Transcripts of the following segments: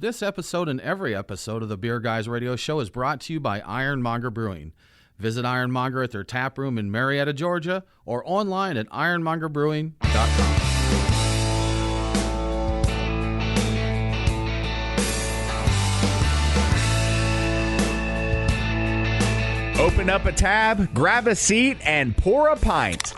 This episode and every episode of the Beer Guys Radio Show is brought to you by Ironmonger Brewing. Visit Ironmonger at their tap room in Marietta, Georgia, or online at ironmongerbrewing.com. Open up a tab, grab a seat, and pour a pint.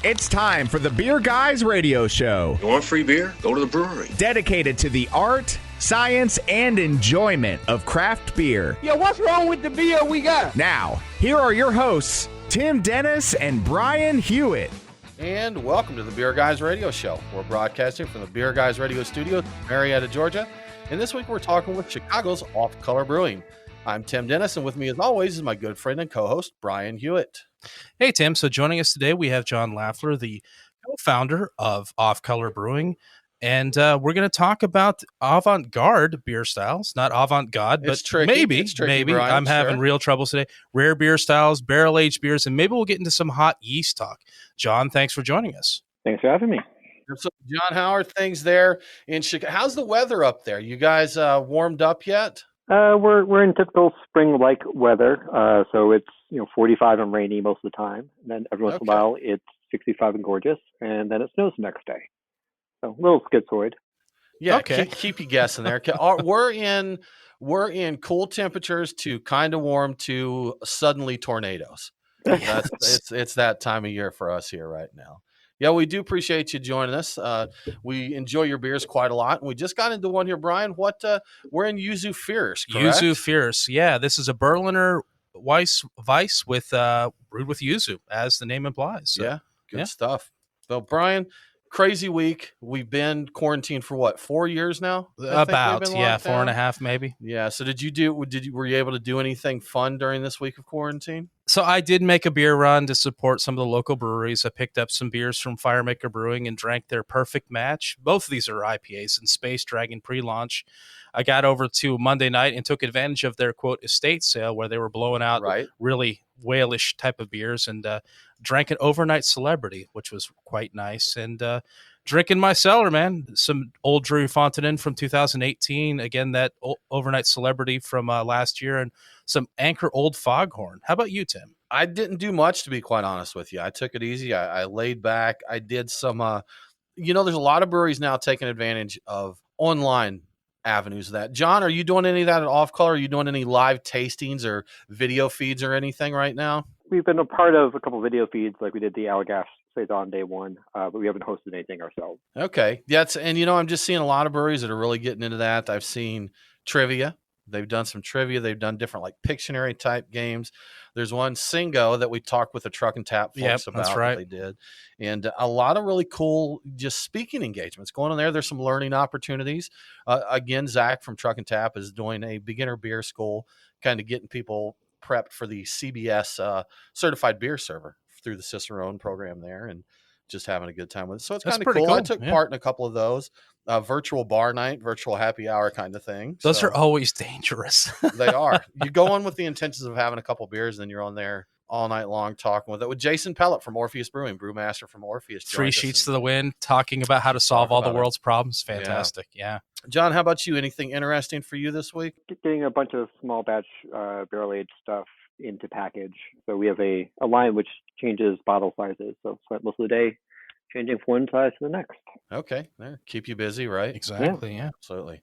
It's time for the Beer Guys Radio Show. You want free beer? Go to the brewery. Dedicated to the art, science, and enjoyment of craft beer. Yeah, what's wrong with the beer we got? Now, here are your hosts, Tim Dennis and Brian Hewitt. And welcome to the Beer Guys Radio Show. We're broadcasting from the Beer Guys Radio Studio, Marietta, Georgia. And this week we're talking with Chicago's Off Color Brewing. I'm Tim Dennis, and with me as always is my good friend and co-host, Brian Hewitt. Hey, Tim. So joining us today, we have John Laffler, the co-founder of Off Color Brewing. And we're going to talk about avant-garde beer styles. Not avant-garde, but maybe. Brian, I'm having real troubles today. Rare beer styles, barrel-aged beers, and maybe we'll get into some hot yeast talk. John, thanks for joining us. Thanks for having me. So, John, how are things there in Chicago? How's the weather up there? You guys warmed up yet? We're in typical spring-like weather, so it's 45 and rainy most of the time. And then every once in a while it's 65 and gorgeous, and then it snows the next day. So a little schizoid. Yeah, keep you guessing there. We're in cool temperatures to kind of warm to suddenly tornadoes. It's that time of year for us here right now. Yeah, we do appreciate you joining us. We enjoy your beers quite a lot. And we just got into one here, Brian. We're in Yuzu Fierce, correct? Yuzu Fierce. Yeah, this is a Berliner Weiss with brewed with yuzu, as the name implies. So, yeah, good stuff. So, Brian, crazy week. We've been quarantined for 4 years now? About 4.5 maybe. Yeah. So were you able to do anything fun during this week of quarantine? So I did make a beer run to support some of the local breweries. I picked up some beers from Firemaker Brewing and drank their Perfect Match. Both of these are IPAs and Space Dragon pre-launch. I got over to Monday night and took advantage of their, quote, estate sale where they were blowing out really whalish type of beers and drank an Overnight Celebrity, which was quite nice. And drinking my cellar, man. Some old Drew Fontaine from 2018. Again, that Overnight Celebrity from last year, and some Anchor Old Foghorn. How about you, Tim? I didn't do much, to be quite honest with you. I took it easy. I laid back. I did some, there's a lot of breweries now taking advantage of online avenues of that. John, are you doing any of that at Off Color? Are you doing any live tastings or video feeds or anything right now? We've been a part of a couple video feeds, like we did the Allagash Saison day one, but we haven't hosted anything ourselves. Okay. I'm just seeing a lot of breweries that are really getting into that. I've seen trivia. They've done some trivia. They've done different Pictionary type games. There's one Singo that we talked with the Truck and Tap folks about. That's right. They did. And a lot of really cool just speaking engagements going on there. There's some learning opportunities. Again, Zach from Truck and Tap is doing a beginner beer school, kind of getting people prepped for the CBS certified beer server through the Cicerone program there, and just having a good time with it. So it's kind of cool. I took part in a couple of those. Virtual bar night, virtual happy hour kind of thing. Those are always dangerous. They are. You go on with the intentions of having a couple beers, and then you're on there all night long talking with it. With Jason Pellet from Orpheus Brewing, brewmaster from Orpheus. 3 sheets to the wind, talking about how to solve all the world's problems. Fantastic. Yeah. John, how about you? Anything interesting for you this week? Getting a bunch of small batch barrel-aged stuff into package. So we have a line which changes bottle sizes. So spent most of the day changing from one size to the next. Okay. There. Keep you busy, right? Exactly. Yeah. Absolutely.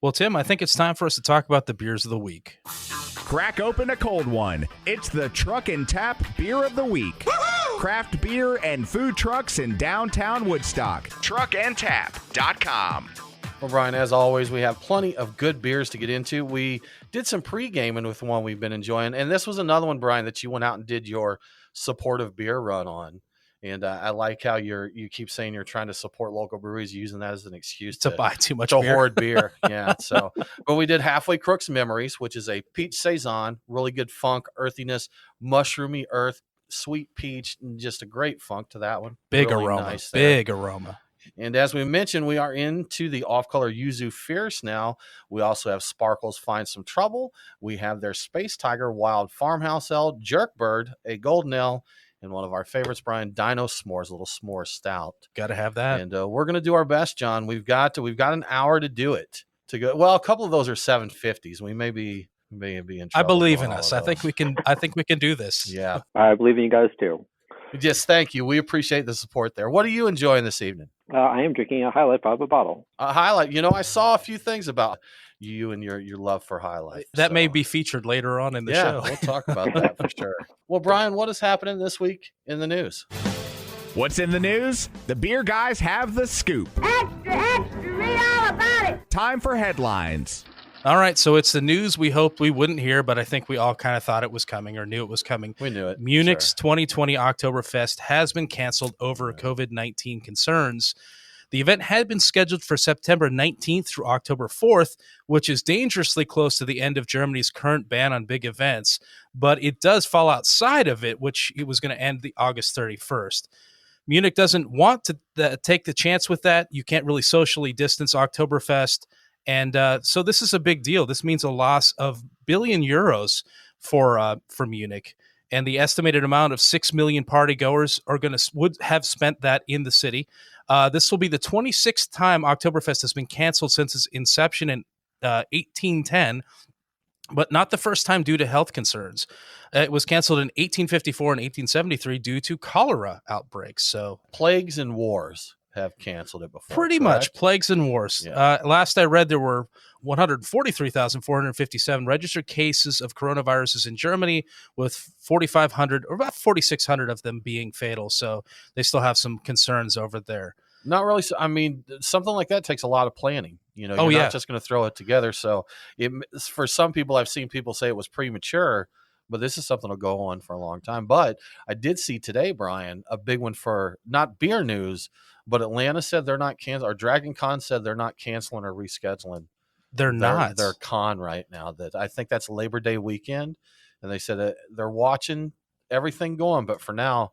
Well, Tim, I think it's time for us to talk about the beers of the week. Crack open a cold one. It's the Truck and Tap Beer of the Week. Woo-hoo! Craft beer and food trucks in downtown Woodstock. Truckandtap.com. Well, Brian, as always, we have plenty of good beers to get into. We did some pre-gaming with one we've been enjoying, and this was another one, Brian, that you went out and did your supportive beer run on. And I like how you keep saying you're trying to support local breweries, using that as an excuse to buy too much beer. Hoard beer. Yeah. So, but we did Halfway Crooks Memories, which is a peach saison, really good funk, earthiness, mushroomy earth, sweet peach, and just a great funk to that one. Big really aroma. Nice big aroma. And as we mentioned, we are into the off-color Yuzu Fierce now. We also have Sparkles Find Some Trouble. We have their Space Tiger Wild Farmhouse Ale, Jerkbird, a Golden Ale, and one of our favorites, Brian, Dino S'Mores, a little s'more stout. Got to have that. And we're going to do our best, John. We've got an hour to do it. to go. Well, a couple of those are 750s. We may be in trouble. I believe in us. I think we can do this. Yeah. I believe in you guys too. Yes, thank you. We appreciate the support there. What are you enjoying this evening? I am drinking a Highlight out of a bottle. A Highlight. You know, I saw a few things about you and your love for Highlight. That may be featured later on in the show. We'll talk about that for sure. Well, Brian, what is happening this week in the news? What's in the news? The beer guys have the scoop. Extra, extra, read all about it. Time for headlines. All right, so it's the news we hoped we wouldn't hear, but I think we all kind of thought it was coming or knew it was coming. We knew it. Munich's 2020 Oktoberfest has been canceled over COVID-19 concerns. The event had been scheduled for September 19th through October 4th, which is dangerously close to the end of Germany's current ban on big events, but it does fall outside of it, which it was going to end the August 31st. Munich doesn't want to take the chance with that. You can't really socially distance Oktoberfest. And so this is a big deal. This means a loss of billion euros for Munich. And the estimated amount of 6 million partygoers would have spent that in the city. This will be the 26th time Oktoberfest has been canceled since its inception in 1810, but not the first time due to health concerns. It was canceled in 1854 and 1873 due to cholera outbreaks. So plagues and wars have canceled it before. Pretty much plagues and wars. Yeah. Last I read, there were 143,457 registered cases of coronaviruses in Germany, with 4,500 or about 4,600 of them being fatal. So they still have some concerns over there. Not really. I mean, something like that takes a lot of planning. You know, you're not just going to throw it together. So for some people, I've seen people say it was premature, but this is something that'll go on for a long time. But I did see today, Brian, a big one for not beer news, but Atlanta said they're not canceling, or Dragon Con said they're not canceling or rescheduling. They're not. Their con right now. That I think that's Labor Day weekend, and they said that they're watching everything going, but for now,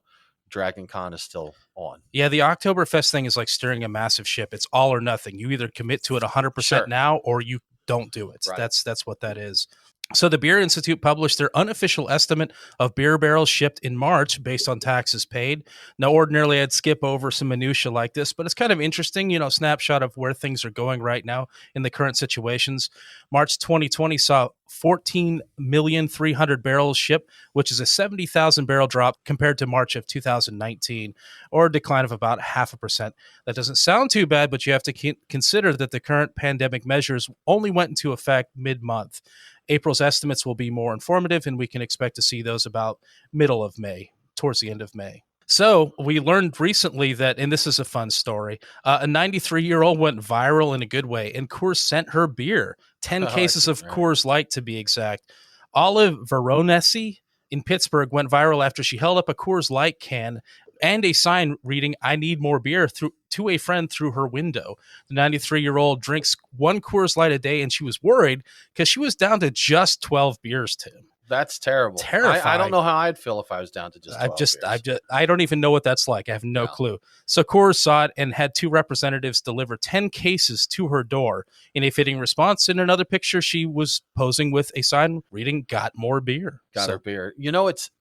Dragon Con is still on. Yeah, the Oktoberfest thing is like steering a massive ship. It's all or nothing. You either commit to it 100% now, or you don't do it. Right. That's what that is. So the Beer Institute published their unofficial estimate of beer barrels shipped in March based on taxes paid. Now, ordinarily, I'd skip over some minutia like this, but it's kind of interesting, snapshot of where things are going right now in the current situations. March 2020 saw 14,300,000 barrels shipped, which is a 70,000 barrel drop compared to March of 2019, or a decline of about 0.5%. That doesn't sound too bad, but you have to consider that the current pandemic measures only went into effect mid-month. April's estimates will be more informative, and we can expect to see those about middle of May, towards the end of May. So we learned recently that, and this is a fun story, a 93-year-old went viral in a good way, and Coors sent her beer, 10 cases of Coors Light to be exact. Olive Veronesi in Pittsburgh went viral after she held up a Coors Light can and a sign reading, "I need more beer," to a friend through her window. The 93-year-old drinks 1 Coors Light a day, and she was worried because she was down to just 12 beers, Tim. That's terrible. Terrifying. I don't know how I'd feel if I was down to just 12 beers. I don't even know what that's like. I have no clue. So Coors saw it and had 2 representatives deliver 10 cases to her door. In a fitting response, in another picture, she was posing with a sign reading, "Got more beer." Got her beer. It's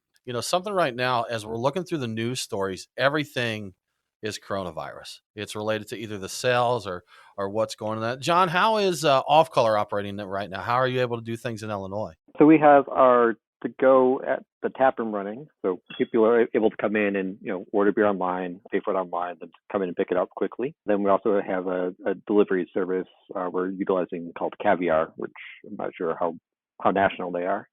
something right now, as we're looking through the news stories, everything is coronavirus. It's related to either the sales or what's going on. That John, how is Off Color operating right now? How are you able to do things in Illinois? So we have our to-go at the tap room running. So people are able to come in and order beer online, pay for it online, then come in and pick it up quickly. Then we also have a delivery service we're utilizing called Caviar, which I'm not sure how national they are.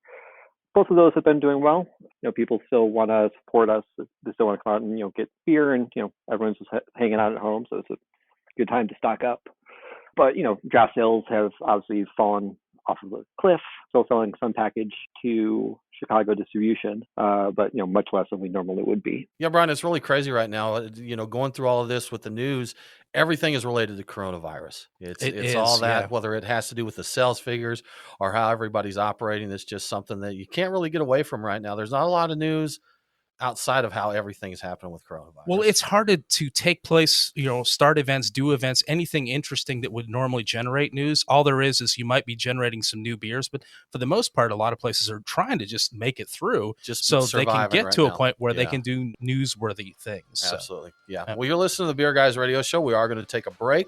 Both of those have been doing well. People still want to support us. They still want to come out and get beer, and everyone's just hanging out at home, so it's a good time to stock up. But draft sales have obviously fallen off of a cliff. Still selling some package to Chicago distribution, but much less than we normally would be. Yeah, Brian, it's really crazy right now. Going through all of this with the news, everything is related to coronavirus. It's all that, whether it has to do with the sales figures or how everybody's operating. It's just something that you can't really get away from right now. There's not a lot of news outside of how everything is happening with coronavirus. Well, it's hard to take place, start events, do events, anything interesting that would normally generate news. All there is you might be generating some new beers, but for the most part, a lot of places are trying to just make it through so they can get to a point where they can do newsworthy things. Absolutely. So, yeah. Well, you're listening to the Beer Guys Radio Show. We are going to take a break.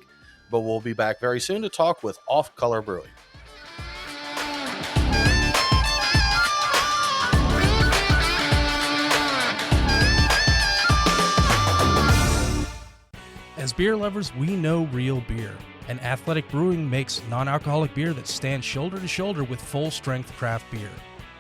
but we'll be back very soon to talk with Off Color Brewing. As beer lovers, we know real beer, and Athletic Brewing makes non-alcoholic beer that stands shoulder to shoulder with full-strength craft beer.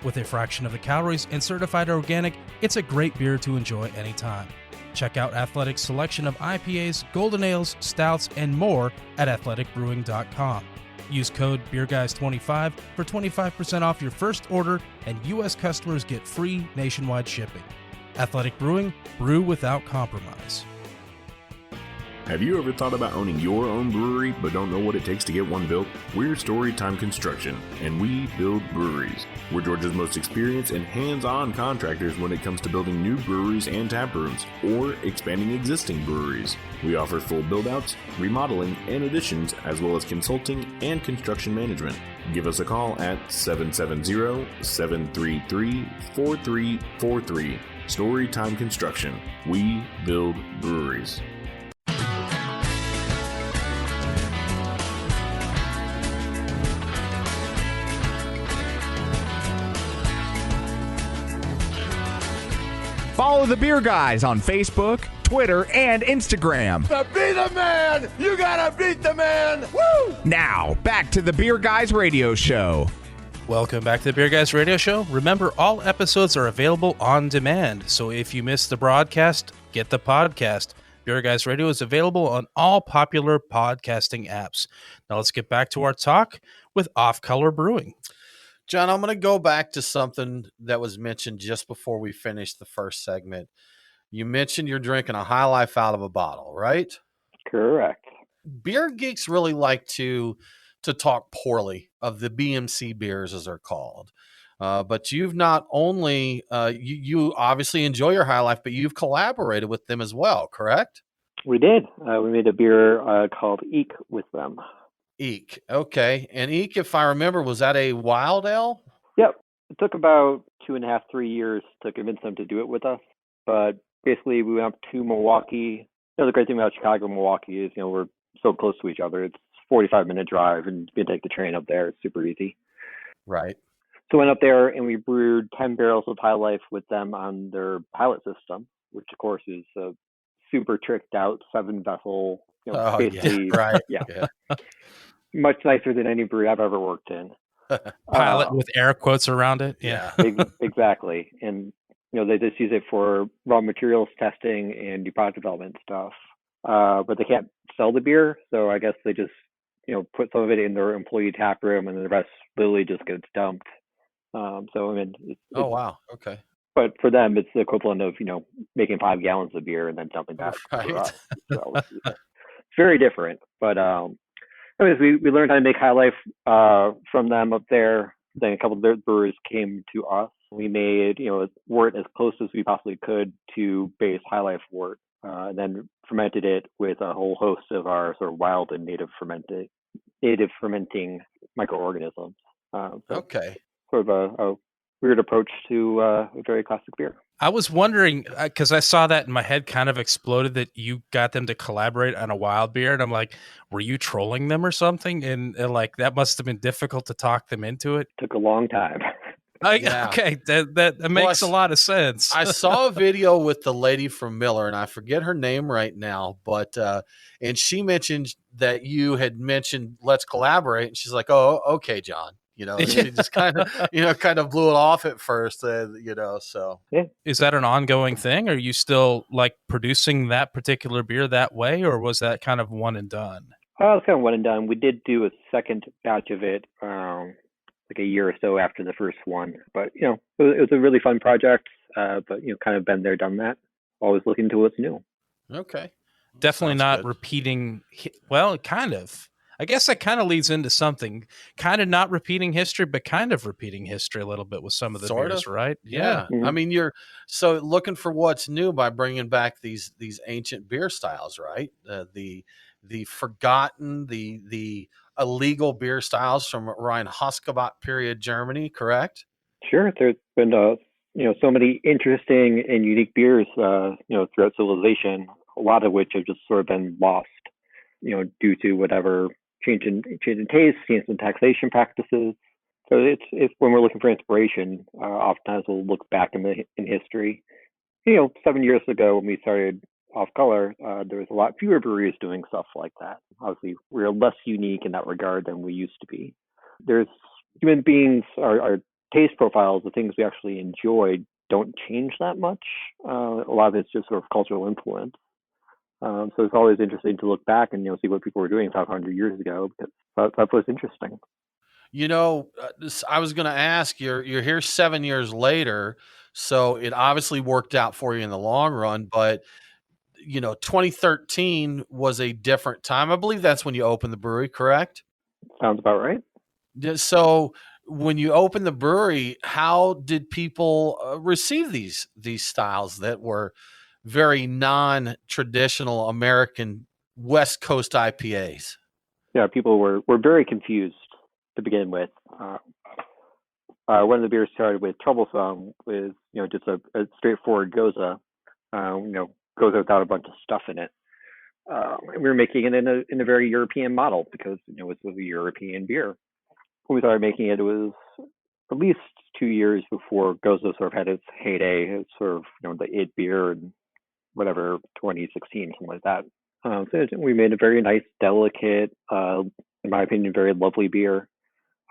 With a fraction of the calories and certified organic, it's a great beer to enjoy anytime. Check out Athletic's selection of IPAs, golden ales, stouts, and more at athleticbrewing.com. Use code BeerGuys25 for 25% off your first order, and U.S. customers get free nationwide shipping. Athletic Brewing, brew without compromise. Have you ever thought about owning your own brewery but don't know what it takes to get one built? We're Storytime Construction, and we build breweries. We're Georgia's most experienced and hands-on contractors when it comes to building new breweries and tap rooms, or expanding existing breweries. We offer full build-outs, remodeling, and additions, as well as consulting and construction management. Give us a call at 770-733-4343. Storytime Construction. We build breweries. Follow the Beer Guys on Facebook, Twitter, and Instagram. To be the man, you gotta beat the man. Woo! Now, back to the Beer Guys radio show. Welcome back to the Beer Guys Radio Show. Remember, all episodes are available on demand, so if you missed the broadcast, get the podcast. Beer Guys Radio is available on all popular podcasting apps. Now let's get back to our talk with Off Color Brewing. John, I'm going to go back to something that was mentioned just before we finished the first segment. You mentioned you're drinking a High Life out of a bottle, right? Correct. Beer geeks really like to talk poorly of the BMC beers, as they're called. But you've not only, you obviously enjoy your High Life, but you've collaborated with them as well, correct? We did. We made a beer called Eek with them. Eek. Okay. And Eek, if I remember, was that a wild ale? Yep. It took about 2.5, 3 years to convince them to do it with us. But basically, we went up to Milwaukee. The great thing about Chicago and Milwaukee is, we're so close to each other. It's a 45-minute drive, and you can take the train up there. It's super easy. Right. So we went up there, and we brewed 10 barrels of High Life with them on their pilot system, which, of course, is a super tricked out 7-vessel. Basically, yeah. Right. Yeah. Much nicer than any brewery I've ever worked in. Pilot with air quotes around it. Yeah. Exactly. And, they just use it for raw materials testing and new product development stuff. But they can't sell the beer. So I guess they just, put some of it in their employee tap room, and then the rest literally just gets dumped. Oh, wow. Okay. But for them, it's the equivalent of, making 5 gallons of beer and then dumping that. Right. So it's very different. But, anyways, we learned how to make High Life from them up there. Then a couple of their brewers came to us. We made, wort as close as we possibly could to base High Life wort, and then fermented it with a whole host of our sort of wild and native fermenting microorganisms. Okay. Sort of a weird approach to a very classic beer. I was wondering, because I saw that in my head kind of exploded, that you got them to collaborate on a wild beer. And I'm like, were you trolling them or something? And like, that must have been difficult to talk them into it. Took a long time. Okay, that makes a lot of sense. I saw a video with the lady from Miller, and I forget her name right now, but and she mentioned that you had mentioned, let's collaborate. And she's like, oh, okay, John. She just kind of blew it off at first, so. Yeah. Is that an ongoing thing? Are you still like producing that particular beer that way, or was that kind of one and done? It was kind of one and done. We did do a second batch of it, like a year or so after the first one. But, it was a really fun project, but, kind of been there, done that. Always looking to what's new. Okay. Definitely not repeating. Well, kind of. I guess that kind of leads into something, kind of not repeating history, but kind of repeating history a little bit with some of the beers, right? Yeah. Mm-hmm. I mean, you're so looking for what's new by bringing back these ancient beer styles, right? The forgotten, the illegal beer styles from Rheinheitsgebot period Germany, correct? Sure. There's been so many interesting and unique beers throughout civilization, a lot of which have just sort of been lost. due to whatever change in taste, change in taxation practices. So it's when we're looking for inspiration, oftentimes we'll look back in history. 7 years ago when we started Off Color, there was a lot fewer breweries doing stuff like that. Obviously, we're less unique in that regard than we used to be. There's human beings, our taste profiles, the things we actually enjoy, don't change that much. A lot of it's just sort of cultural influence. So it's always interesting to look back and see what people were doing 500 years ago, because that was interesting. I was going to ask, you're here 7 years later, so it obviously worked out for you in the long run, but 2013 was a different time. I believe that's when you opened the brewery, correct? Sounds about right. So when you opened the brewery, how did people receive these styles that were very non-traditional American West Coast IPAs? Yeah, people were very confused to begin with. One of the beers started with Troublesome with just a straightforward Gose, Gose without a bunch of stuff in it. We were making it in a very European model because it was a European beer. When we started making it, it was at least 2 years before Gose sort of had its heyday. It's sort of the it beer and whatever 2016, something like that. So we made a very nice, delicate, in my opinion, very lovely beer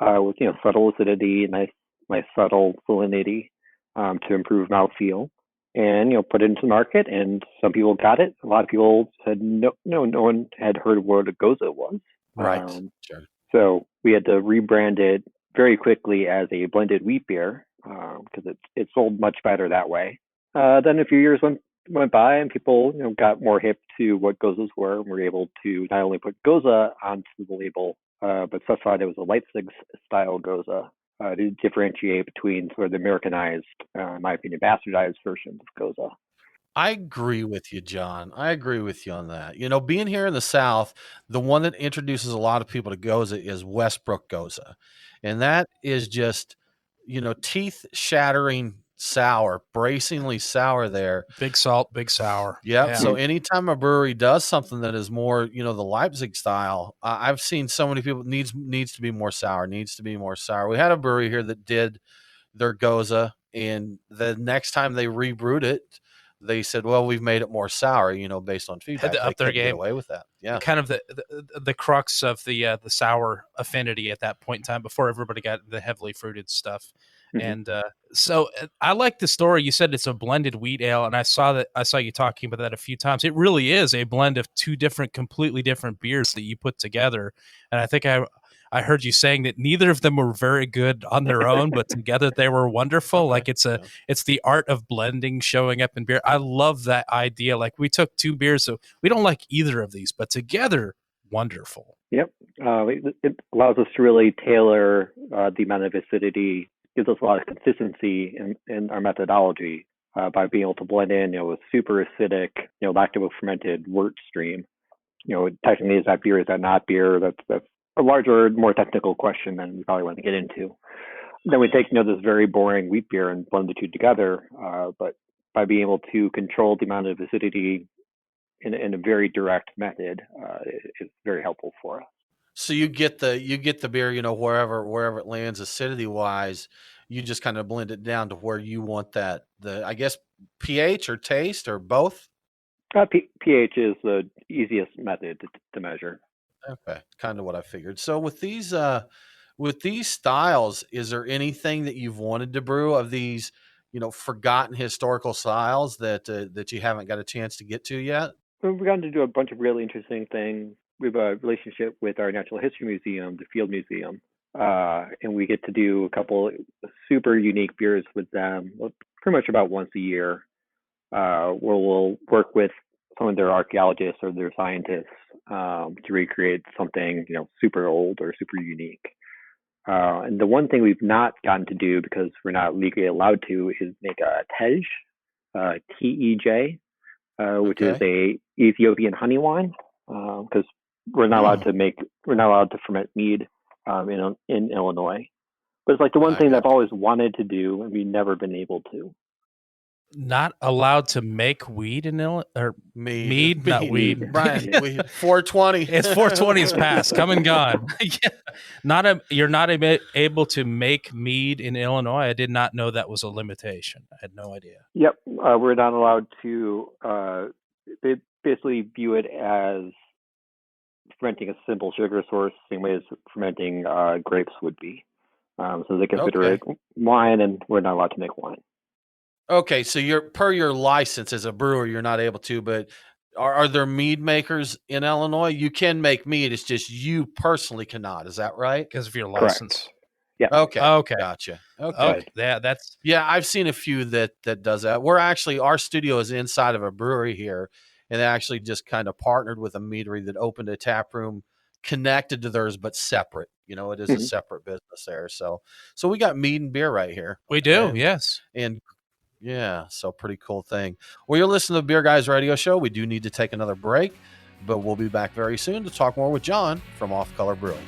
with subtle acidity, nice subtle salinity to improve mouthfeel, and put it into the market. And some people got it. A lot of people said no one had heard of what a Gose was. Right. Sure. So we had to rebrand it very quickly as a blended wheat beer because it sold much better that way. Then a few years went by and people got more hip to what Goses were, and were able to not only put Gose onto the label but specified it was a Leipzig style Gose to differentiate between sort of the Americanized, in my opinion, bastardized versions of Gose. I agree with you, John. I agree with you on that. Being here in the South, the one that introduces a lot of people to Gose is Westbrook Gose. And that is just, teeth shattering sour, bracingly sour there. Big salt, big sour. Yep. Yeah. So anytime a brewery does something that is more, the Leipzig style, I've seen so many people needs to be more sour, We had a brewery here that did their Gose, and the next time they rebrewed it, they said, well, we've made it more sour, based on feedback. Had to up their game. Get away with that. Yeah. Kind of the crux of the sour affinity at that point in time before everybody got the heavily fruited stuff. Mm-hmm. And so I like the story. You said it's a blended wheat ale, and I saw you talking about that a few times. It really is a blend of two completely different beers that you put together. And I think I heard you saying that neither of them were very good on their own, but together they were wonderful. Okay. Like it's the art of blending showing up in beer. I love that idea. Like we took two beers, so we don't like either of these, but together, wonderful. Yep. It allows us to really tailor the amount of acidity, gives us a lot of consistency in our methodology by being able to blend in, a super acidic, lactobacillus fermented wort stream. Technically, is that beer? Is that not beer? That's a larger, more technical question than we probably want to get into. Then we take, this very boring wheat beer and blend the two together. But by being able to control the amount of acidity in a very direct method, is very helpful for us. So you get the beer, wherever it lands acidity wise, you just kind of blend it down to where you want that, I guess pH or taste or both. pH is the easiest method to measure. Okay, kind of what I figured. So with these styles, is there anything that you've wanted to brew of these, forgotten historical styles that you haven't got a chance to get to yet? We've gotten to do a bunch of really interesting things. We have a relationship with our Natural History Museum, the Field Museum, and we get to do a couple super unique beers with them, pretty much about once a year, where we'll work with some of their archaeologists or their scientists to recreate something, super old or super unique. And the one thing we've not gotten to do because we're not legally allowed to is make a tej, Tej, which is a Ethiopian honey wine, because we're not allowed to ferment mead in Illinois. But it's like the one thing that I've always wanted to do and we've never been able to. Not allowed to make weed in Illinois, or mead, not weed. Brian, 420. It's 420 is past, come and gone. Yeah. You're not able to make mead in Illinois. I did not know that was a limitation. I had no idea. Yep, we're not allowed to. They basically view it as fermenting a simple sugar source, same way as fermenting grapes would be. So they consider it wine, and we're not allowed to make wine. Okay, so you're per your license as a brewer, you're not able to, but are there mead makers in Illinois? You can make mead, it's just you personally cannot. Is that right? Because of your license. Correct. Yeah. Okay. Gotcha. Okay. Yeah, I've seen a few that does that. We're actually, our studio is inside of a brewery here, and they actually just kind of partnered with a meadery that opened a tap room connected to theirs, but separate. It is a separate business there. So we got mead and beer right here. We do, yes. And yeah, so pretty cool thing. Well, you're listening to the Beer Guys Radio Show. We do need to take another break, but we'll be back very soon to talk more with John from Off Color Brewing.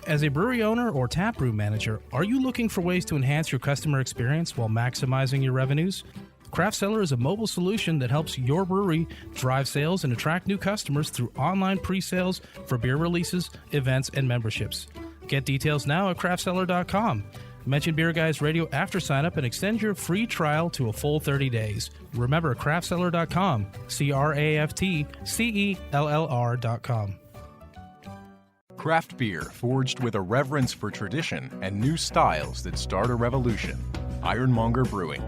As a brewery owner or taproom manager, are you looking for ways to enhance your customer experience while maximizing your revenues? Craft Cellar is a mobile solution that helps your brewery drive sales and attract new customers through online pre-sales for beer releases, events, and memberships. Get details now at craftcellar.com. Mention Beer Guys Radio after sign-up and extend your free trial to a full 30 days. Remember, craftcellar.com, craftcellr.com. Craft beer forged with a reverence for tradition and new styles that start a revolution. Ironmonger Brewing.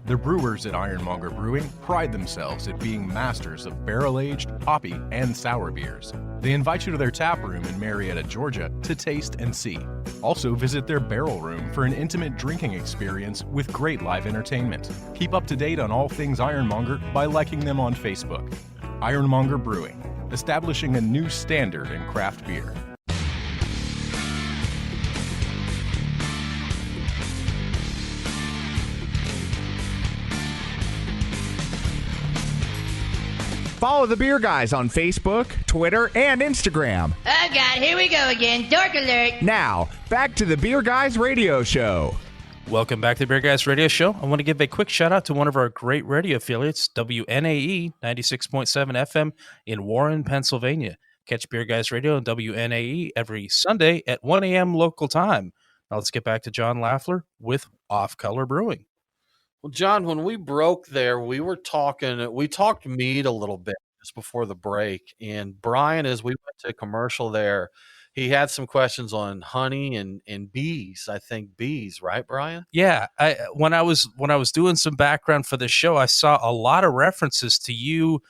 The brewers at Ironmonger Brewing pride themselves at being masters of barrel-aged, hoppy, and sour beers. They invite you to their tap room in Marietta, Georgia to taste and see. Also visit their barrel room for an intimate drinking experience with great live entertainment. Keep up to date on all things Ironmonger by liking them on Facebook. Ironmonger Brewing, establishing a new standard in craft beer. Follow the Beer Guys on Facebook, Twitter, and Instagram. Oh, God, here we go again. Dork alert. Now, back to the Beer Guys Radio Show. Welcome back to the Beer Guys Radio Show. I want to give a quick shout out to one of our great radio affiliates, WNAE 96.7 FM in Warren, Pennsylvania. Catch Beer Guys Radio on WNAE every Sunday at 1 a.m. local time. Now let's get back to John Laffler with Off Color Brewing. Well, John, when we broke there, we talked mead a little bit just before the break. And Brian, as we went to commercial there, he had some questions on honey and bees. I think bees, right, Brian? Yeah. When I was doing some background for the show, I saw a lot of references to you.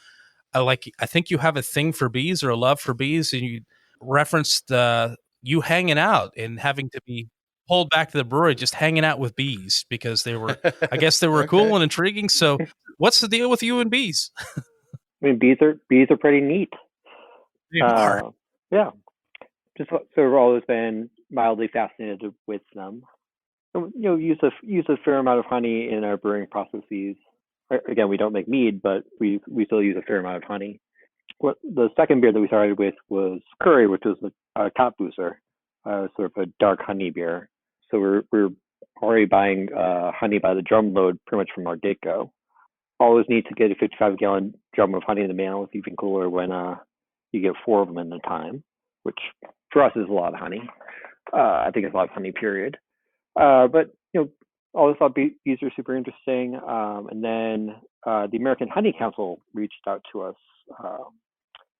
I think you have a thing for bees or a love for bees, and you referenced you hanging out and having to be pulled back to the brewery, just hanging out with bees because they were, I guess they were cool and intriguing. So what's the deal with you and bees? I mean, bees are pretty neat. They are. Yeah. So we've always been mildly fascinated with them. Use a fair amount of honey in our brewing processes. Again, we don't make mead, but we still use a fair amount of honey. The second beer that we started with was Curry, which was a kotbusser, sort of a dark honey beer. So we're already buying honey by the drum load pretty much from our get-go. Always need to get a 55-gallon drum of honey in the mail. It's even cooler when you get 4 of them in a time, which for us is a lot of honey. I think it's a lot of honey, period. But always thought bees are super interesting. And then the American Honey Council reached out to us.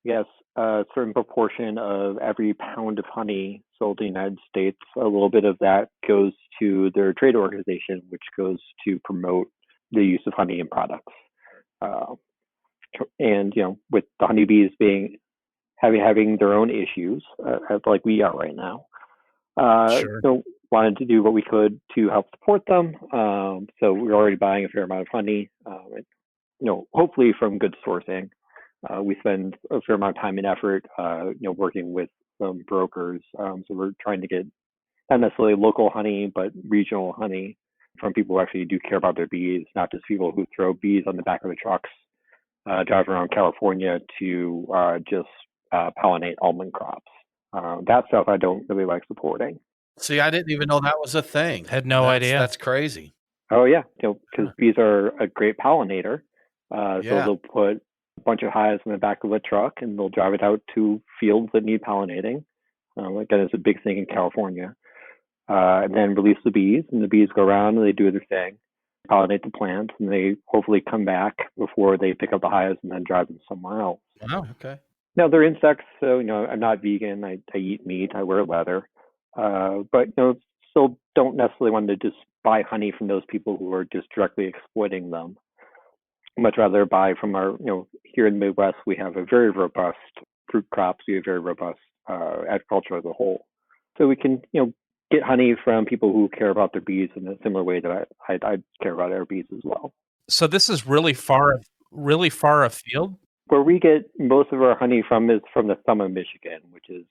Yes, a certain proportion of every pound of honey sold in the United States, a little bit of that goes to their trade organization, which goes to promote the use of honey in products. And with the honeybees having their own issues, like we are right now, so wanted to do what we could to help support them. So we're already buying a fair amount of honey, hopefully from good sourcing. We spend a fair amount of time and effort, working with some brokers. So we're trying to get not necessarily local honey, but regional honey from people who actually do care about their bees, not just people who throw bees on the back of the trucks drive around California to just pollinate almond crops. That stuff I don't really like supporting. See, I didn't even know that was a thing. Had no idea. That's crazy. Oh yeah, because bees are a great pollinator. So they'll put a bunch of hives in the back of a truck and they'll drive it out to fields that need pollinating. Again, it's a big thing in California. And then release the bees, and the bees go around and they do their thing, pollinate the plants, and they hopefully come back before they pick up the hives and then drive them somewhere else. Wow, okay. Now, they're insects, so, I'm not vegan. I eat meat. I wear leather. But, still don't necessarily want to just buy honey from those people who are just directly exploiting them. I'd much rather buy from our, here in the Midwest, we have a very robust fruit crops. We have very robust agriculture as a whole. So we can, get honey from people who care about their bees in a similar way that I care about our bees as well. So this is really far afield? Where we get most of our honey from is from the thumb of Michigan, which is,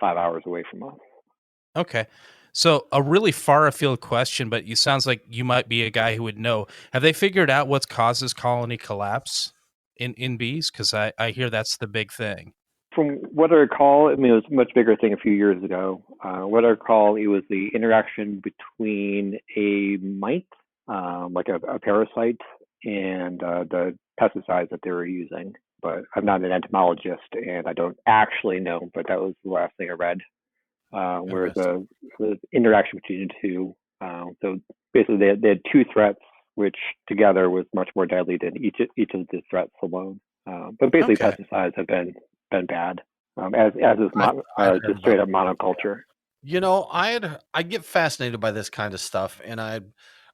5 hours away from us. Okay. So a really far afield question, but you sounds like you might be a guy who would know. Have they figured out what causes colony collapse in bees? Because I hear that's the big thing. From what I recall, it was a much bigger thing a few years ago. What I recall, it was the interaction between a mite, like a parasite, and the pesticides that they were using. But I'm not an entomologist, and I don't actually know, but that was the last thing I read. Where the interaction between the two. So basically, they had two threats, which together was much more deadly than each of the threats alone. But basically, pesticides have been bad, as is just straight up monoculture. I get fascinated by this kind of stuff, and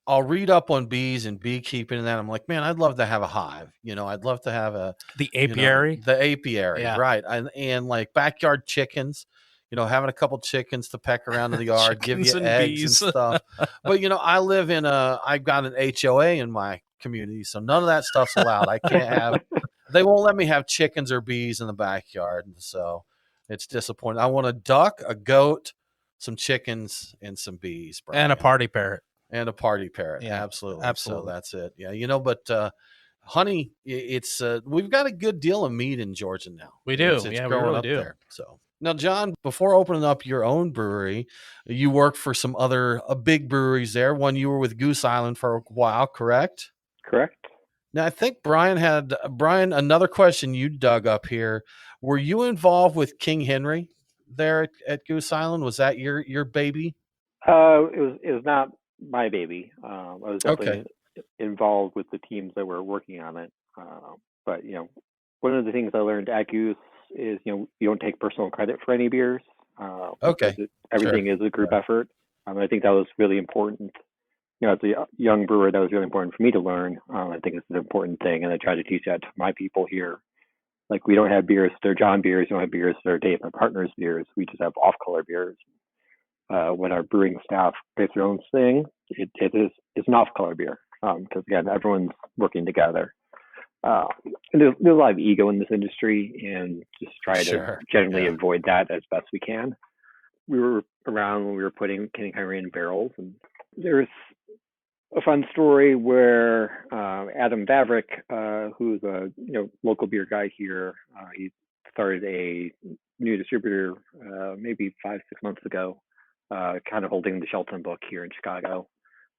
I'll read up on bees and beekeeping and that. I'm like, man, I'd love to have a hive. I'd love to have the apiary, right? And like backyard chickens. Having a couple chickens to peck around in the yard, give you eggs and stuff. But, I've got an HOA in my community, so none of that stuff's allowed. I can't have, they won't let me have chickens or bees in the backyard. And so it's disappointing. I want a duck, a goat, some chickens, and some bees. Brian. And a party parrot. Yeah, absolutely. So that's it. Yeah. But, honey, it's, we've got a good deal of mead in Georgia now. We do. It's we growing really up do. there. So. Now, John, before opening up your own brewery, you worked for some other big breweries there. One, you were with Goose Island for a while, correct? Correct. Now, I think Brian, another question you dug up here. Were you involved with King Henry there at Goose Island? Was that your baby? It was not my baby. I was definitely involved with the teams that were working on it. But, one of the things I learned at Goose is, you don't take personal credit for any beers. Everything is a group effort. I think that was really important. As a young brewer, that was really important for me to learn. I think it's an important thing, and I try to teach that to my people here. Like, we don't have beers, they're John beers. We don't have beers, they're Dave and Partners beers. We just have off-color beers. When our brewing staff makes their own thing, it's an off-color beer. Because, again, everyone's working together. And there's a lot of ego in this industry, and just try to generally avoid that as best we can. We were around when we were putting King Henry in barrels, and there's a fun story where Adam Vavrick, who's a local beer guy here, he started a new distributor maybe 5-6 months ago, kind of holding the Shelton book here in Chicago.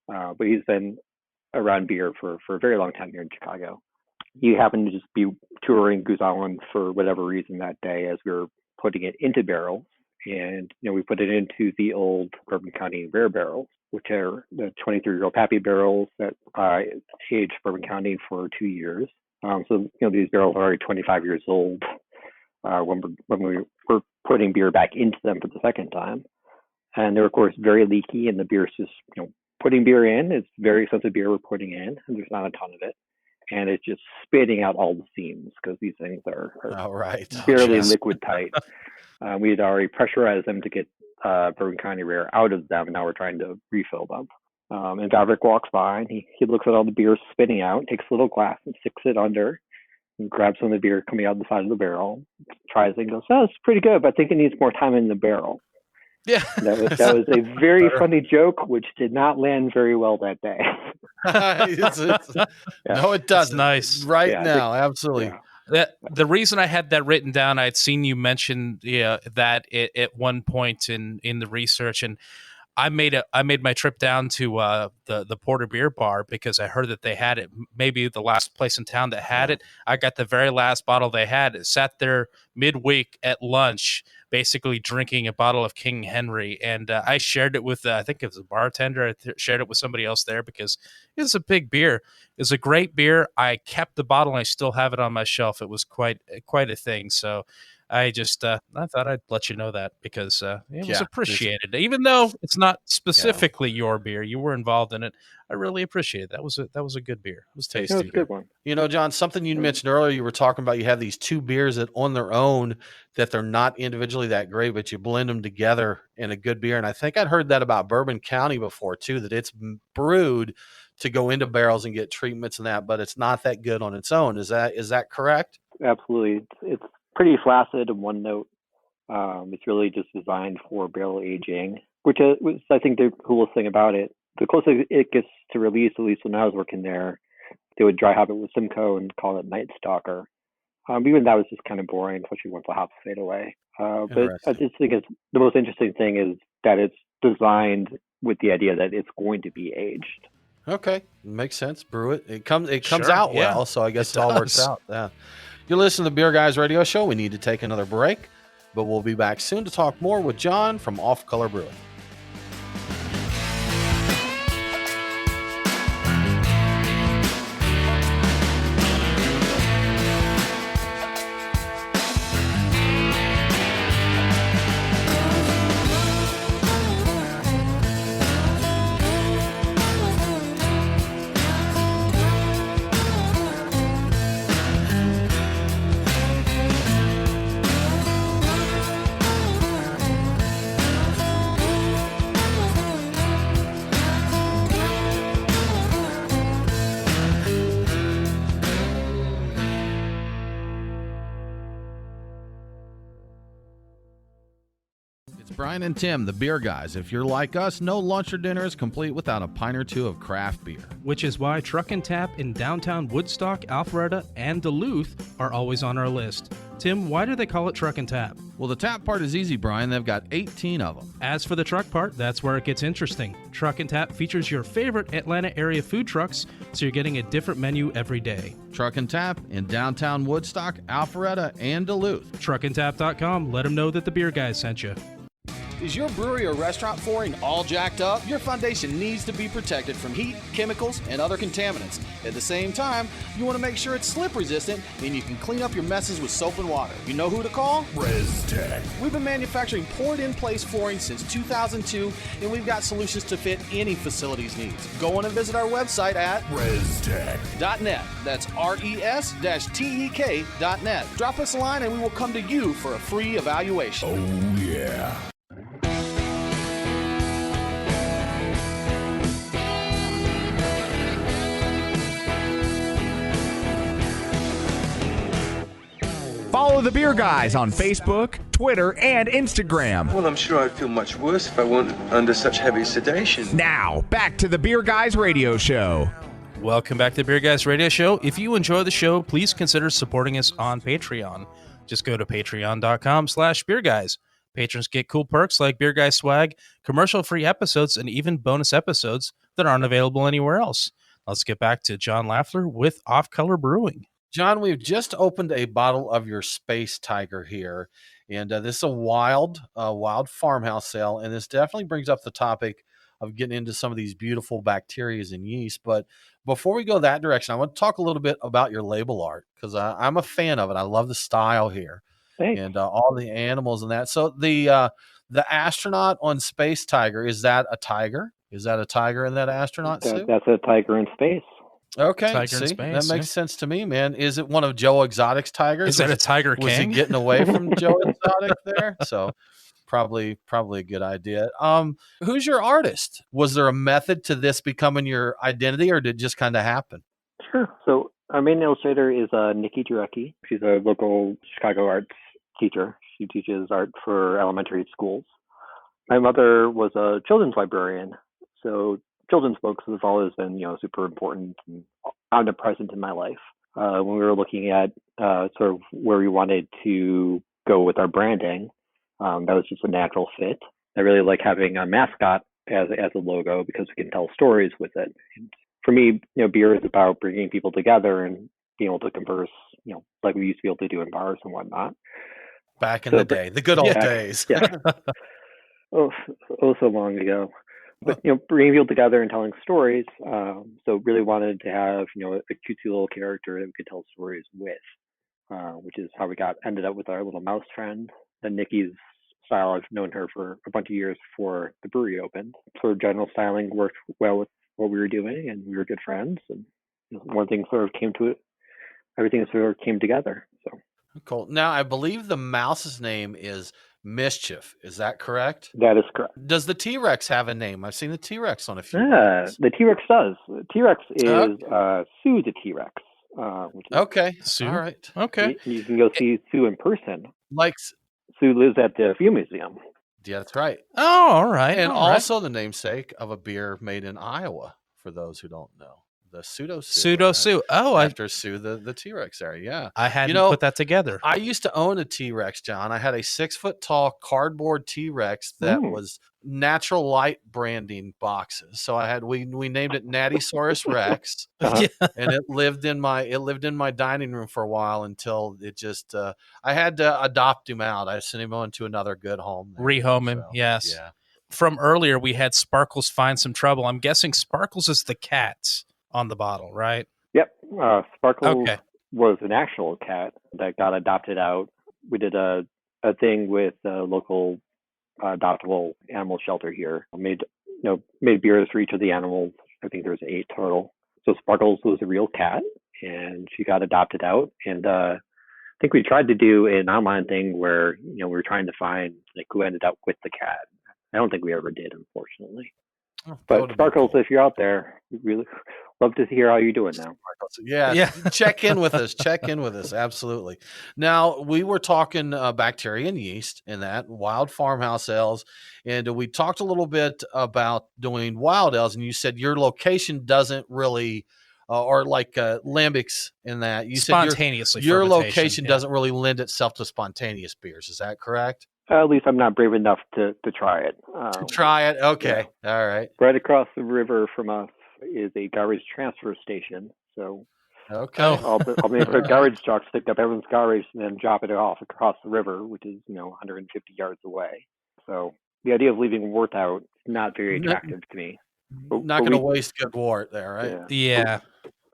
But he's been around beer for a very long time here in Chicago. He happened to just be touring Goose Island for whatever reason that day as we were putting it into barrels. And, we put it into the old Bourbon County rare barrels, which are the 23-year-old Pappy barrels that aged Bourbon County for 2 years. So, these barrels are already 25 years old when we were putting beer back into them for the second time. And they're, of course, very leaky, and the beer's just, putting beer in. It's very expensive beer we're putting in, and there's not a ton of it. And it's just spitting out all the seams because these things are barely liquid tight. We had already pressurized them to get Bourbon County Rare out of them, and now we're trying to refill them. And Vavrick walks by, and he looks at all the beer spitting out, takes a little glass and sticks it under, and grabs some of the beer coming out the side of the barrel, tries it and goes, "Oh, it's pretty good, but I think it needs more time in the barrel." Yeah. That was a very funny joke, which did not land very well that day. No, it doesn't. It's nice. Right now, absolutely. Yeah. The reason I had that written down, I'd seen you mention that at one point in the research, and I made my trip down to the Porter Beer Bar because I heard that they had it. Maybe the last place in town that had it. I got the very last bottle they had. It sat there midweek at lunch, basically drinking a bottle of King Henry, and I shared it with I think it was a bartender. I shared it with somebody else there because it's a big beer. It's a great beer. I kept the bottle and I still have it on my shelf. It was quite a thing. So I just I thought I'd let you know that because it was appreciated. Even though it's not specifically your beer, you were involved in it. I really appreciate it. That was a good beer. It was tasty. It was a good one. You know, John, something you mentioned earlier, you were talking about you have these two beers that on their own that they're not individually that great, but you blend them together in a good beer. And I think I'd heard that about Bourbon County before too, that it's brewed to go into barrels and get treatments and that, but it's not that good on its own. Is that correct? Absolutely. It's pretty flaccid and one note. It's really just designed for barrel aging, which was, I think, the coolest thing about it. The closer it gets to release, at least when I was working there, they would dry hop it with Simcoe and call it Night Stalker. Even that was just kind of boring, especially once the hops fade away. But I just think the most interesting thing is that it's designed with the idea that it's going to be aged. Okay, makes sense. Brew it. It comes out well, so I guess it all works out. Yeah. You're listening to the Beer Guys Radio Show. We need to take another break, but we'll be back soon to talk more with John from Off Color Brewing. Brian and Tim, the Beer Guys. If you're like us, no lunch or dinner is complete without a pint or two of craft beer. Which is why Truck and Tap in downtown Woodstock, Alpharetta, and Duluth are always on our list. Tim, why do they call it Truck and Tap? Well, the tap part is easy, Brian. They've got 18 of them. As for the truck part, that's where it gets interesting. Truck and Tap features your favorite Atlanta area food trucks, so you're getting a different menu every day. Truck and Tap in downtown Woodstock, Alpharetta, and Duluth. Truckandtap.com. Let them know that the Beer Guys sent you. Is your brewery or restaurant flooring all jacked up? Your foundation needs to be protected from heat, chemicals, and other contaminants. At the same time, you want to make sure it's slip resistant and you can clean up your messes with soap and water. You know who to call? ResTech. We've been manufacturing poured in place flooring since 2002, and we've got solutions to fit any facility's needs. Go on and visit our website at ResTech.net. That's RES-TEK.net. Drop us a line and we will come to you for a free evaluation. Oh, yeah. Follow the Beer Guys on Facebook, Twitter, and Instagram. Well, I'm sure I'd feel much worse if I weren't under such heavy sedation. Now, back to the Beer Guys Radio Show. Welcome back to the Beer Guys Radio Show. If you enjoy the show, please consider supporting us on Patreon. Just go to patreon.com/beerguys. Patrons get cool perks like Beer Guys swag, commercial-free episodes, and even bonus episodes that aren't available anywhere else. Let's get back to John Laffler with Off Color Brewing. John, we've just opened a bottle of your Space Tiger here, and this is a wild farmhouse sale, and this definitely brings up the topic of getting into some of these beautiful bacteria and yeast. But before we go that direction, I want to talk a little bit about your label art because I'm a fan of it. I love the style here. Thanks. And all the animals and that. So the astronaut on Space Tiger, is that a tiger? Is that a tiger in that astronaut suit? That's a tiger in space. Okay, Tiger in space, that makes sense to me, man. Is it one of Joe Exotic's tigers? Is that a Tiger King? Was he getting away from Joe Exotic there? So probably a good idea. Who's your artist? Was there a method to this becoming your identity, or did it just kind of happen? Sure. So our main illustrator is Nikki Jarecki. She's a local Chicago arts teacher. She teaches art for elementary schools. My mother was a children's librarian, so children's books have always been, super important and omnipresent in my life. When we were looking at sort of where we wanted to go with our branding, that was just a natural fit. I really like having a mascot as a logo because we can tell stories with it. And for me, beer is about bringing people together and being able to converse, like we used to be able to do in bars and whatnot. Back in the day, the good old days. Yeah. Oh, so long ago. But, bringing people together and telling stories. So really wanted to have, a cutesy little character that we could tell stories with, which is how we ended up with our little mouse friend. And Nikki's style, I've known her for a bunch of years before the brewery opened. Sort of general styling worked well with what we were doing, and we were good friends. And one thing sort of came to it. Everything sort of came together. So cool. Now, I believe the mouse's name is Mischief. Is that correct? That is correct. Does the T-Rex have a name? I've seen the T-Rex on a few. Yeah, the T-Rex does. The T-Rex is Sue the T-Rex. Okay. Sue. All right. Okay. You can go see Sue in person. Like Sue lives at the Fuel Museum. Yeah, that's right. Oh, all right. And all also right. the namesake of a beer made in Iowa, for those who don't know. The Pseudo Sue. Oh, after Sue the T-Rex there. Yeah, I hadn't put that together. I used to own a T-Rex, John. I had a 6-foot tall cardboard T-Rex that was Natural Light branding boxes. So we named it Nattysaurus Rex, and it lived in my dining room for a while until it just I had to adopt him out. I sent him on to another good home. Rehome him. Yes. Yeah. From earlier, we had Sparkles find some trouble. I'm guessing Sparkles is the cat on the bottle, right? Yep. Sparkles was an actual cat that got adopted out. We did a thing with a local adoptable animal shelter here. Made beers for each of the animals. I think there was 8 total. So Sparkles was a real cat, and she got adopted out. And I think we tried to do an online thing where we were trying to find who ended up with the cat. I don't think we ever did, unfortunately. But Sparkles, if you're out there, we really love to hear how you're doing now. Yeah. Check in with us. Absolutely. Now, we were talking bacteria and yeast in that wild farmhouse ales, and we talked a little bit about doing wild ales, and you said your location doesn't really or like lambics in that. You spontaneously said your location doesn't really lend itself to spontaneous beers. Is that correct? At least I'm not brave enough to try it. Okay. Yeah. All right. Right across the river from us is a garbage transfer station. So I'll make the garbage trucks pick up everyone's garbage and then drop it off across the river, which is 150 yards away. So the idea of leaving wort out is not very attractive to me. Not going to waste good wort there, right? Yeah.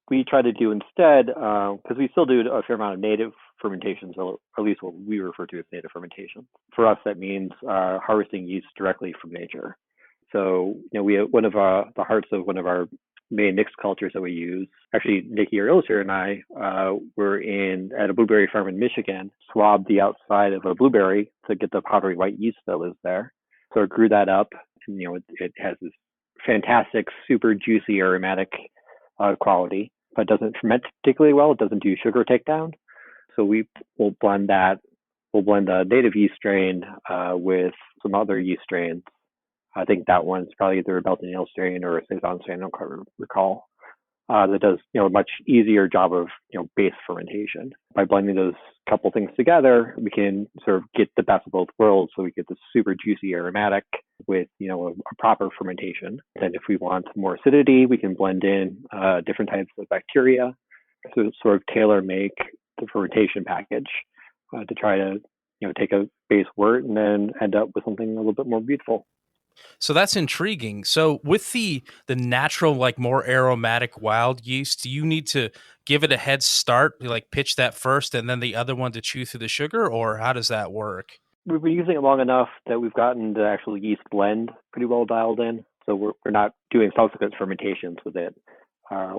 We try to do instead, because we still do a fair amount of native fermentation, so at least what we refer to as native fermentation. For us, that means harvesting yeast directly from nature. So, we have one of the hearts of one of our main mixed cultures that we use. Actually, Nikki, our illustrator, and I were at a blueberry farm in Michigan, swabbed the outside of a blueberry to get the powdery white yeast that lives there. So I grew that up, and it has this fantastic, super juicy, aromatic quality, but doesn't ferment particularly well. It doesn't do sugar takedown. So we will blend that. We'll blend the native yeast strain with some other yeast strains. I think that one's probably either a Belgian ale strain or a Saison strain. I don't quite recall. That does a much easier job of base fermentation. By blending those couple things together, we can sort of get the best of both worlds. So we get this super juicy aromatic with a proper fermentation. And if we want more acidity, we can blend in different types of bacteria to sort of tailor make the fermentation package to try to take a base wort and then end up with something a little bit more beautiful. So that's intriguing. So with the natural, more aromatic wild yeast, do you need to give it a head start, pitch that first and then the other one to chew through the sugar, or how does that work? We've been using it long enough that we've gotten the actual yeast blend pretty well dialed in. So we're not doing subsequent fermentations with it.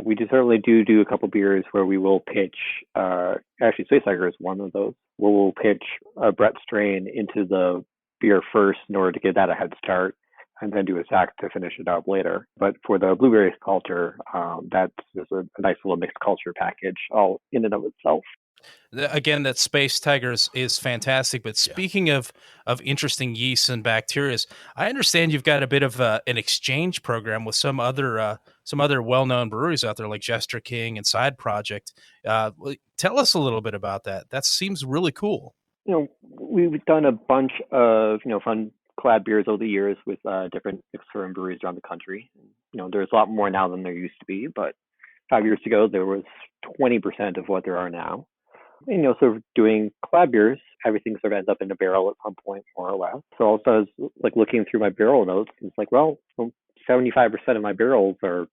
We certainly do a couple beers where we will pitch, actually Space Tiger is one of those, where we'll pitch a Brett strain into the beer first in order to get that a head start, and then do a sack to finish it up later. But for the blueberry culture, that's just a nice little mixed culture package all in and of itself. Again, that Space Tiger is fantastic. But speaking of interesting yeasts and bacteria, I understand you've got a bit of an exchange program with some other well-known breweries out there like Jester King and Side Project. Tell us a little bit about that. That seems really cool. We've done a bunch of fun collab beers over the years with different external breweries around the country. There's a lot more now than there used to be, but 5 years ago there was 20% of what there are now. And, sort of doing collab beers, everything sort of ends up in a barrel at some point, more or less. So also I was like looking through my barrel notes, it's like, well, 75% of my barrels are,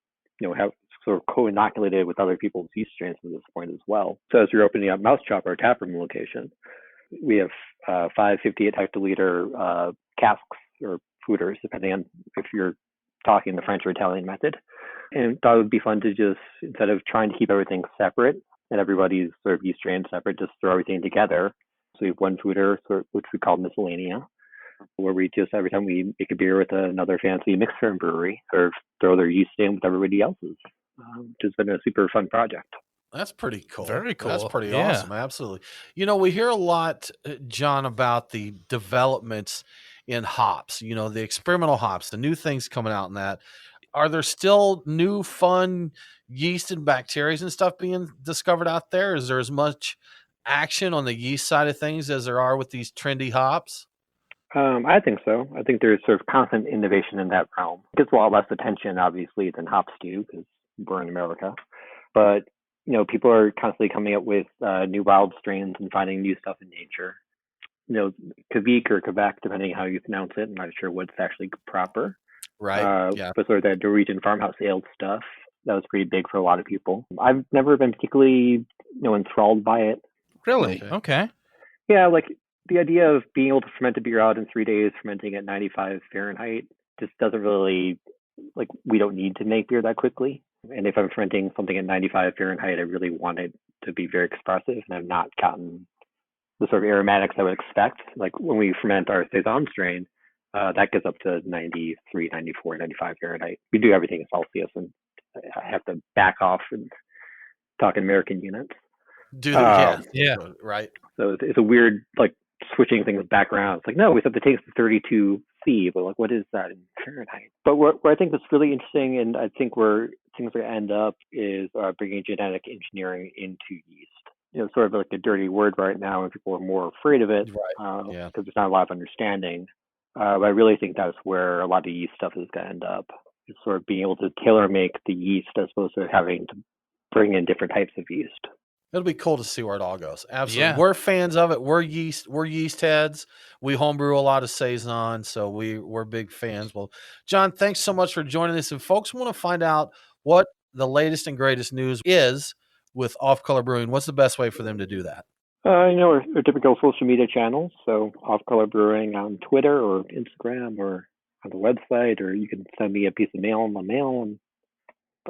have sort of co-inoculated with other people's yeast strains at this point as well. So as we're opening up Mousechop, our taproom location, we have 558 hectoliter casks or foeders, depending on if you're talking the French or Italian method. And thought it would be fun to just, instead of trying to keep everything separate and everybody's sort of yeast strain separate, just throw everything together. So we have one foeder, which we call miscellanea, where we just, every time we make a beer with another fancy mixer and brewery, or throw their yeast in with everybody else's, which has been a super fun project. That's pretty cool. Very cool. That's pretty awesome. Absolutely. We hear a lot, John, about the developments in hops, the experimental hops, the new things coming out in that. Are there still new fun yeast and bacteria and stuff being discovered out there? Is there as much action on the yeast side of things as there are with these trendy hops? I think so. I think there's sort of constant innovation in that realm. It gets a lot less attention, obviously, than hops do, because we're in America. But, people are constantly coming up with new wild strains and finding new stuff in nature. Kvik or Quebec, depending on how you pronounce it. I'm not sure what's actually proper. Right. But sort of that Norwegian farmhouse ale stuff, that was pretty big for a lot of people. I've never been particularly, enthralled by it. Really? Okay. Yeah, like the idea of being able to ferment a beer out in 3 days, fermenting at 95 Fahrenheit, just doesn't really, we don't need to make beer that quickly. And if I'm fermenting something at 95 Fahrenheit, I really want it to be very expressive, and I've not gotten the sort of aromatics I would expect. Like when we ferment our Saison strain, that gets up to 93, 94, 95 Fahrenheit. We do everything in Celsius, and I have to back off and talk in American units. Yeah, right. So it's a weird, switching things back around. It's like, no, we have to take the 32C, but what is that in Fahrenheit? But where I think that's really interesting, and I think where things are going to end up, is bringing genetic engineering into yeast. Sort of like a dirty word right now, and people are more afraid of it, because there's not a lot of understanding. But I really think that's where a lot of yeast stuff is going to end up. It's sort of being able to tailor make the yeast as opposed to having to bring in different types of yeast. It'll be cool to see where it all goes. Absolutely. Yeah. We're fans of it. We're yeast heads. We homebrew a lot of Saison, so we're big fans. Well, John, thanks so much for joining us. If folks want to find out what the latest and greatest news is with Off Color Brewing, what's the best way for them to do that? Our typical social media channels. So Off Color Brewing on Twitter or Instagram or on the website, or you can send me a piece of mail in my mail, and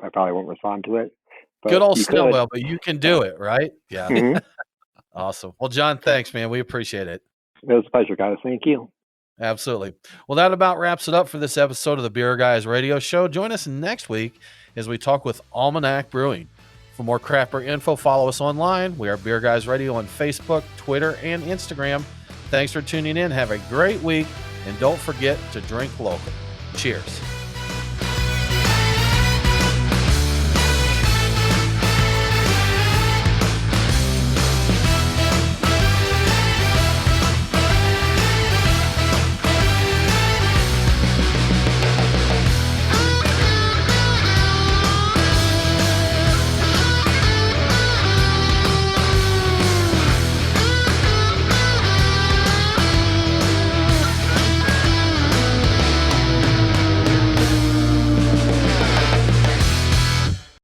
I probably won't respond to it. Good old snail mail, but you can do it, right? Yeah. Mm-hmm. Awesome. Well, John, thanks, man. We appreciate it. It was a pleasure, guys. Thank you. Absolutely. Well, that about wraps it up for this episode of the Beer Guys Radio Show. Join us next week as we talk with Almanac Brewing. For more craft beer info, follow us online. We are Beer Guys Radio on Facebook, Twitter, and Instagram. Thanks for tuning in. Have a great week, and don't forget to drink local. Cheers.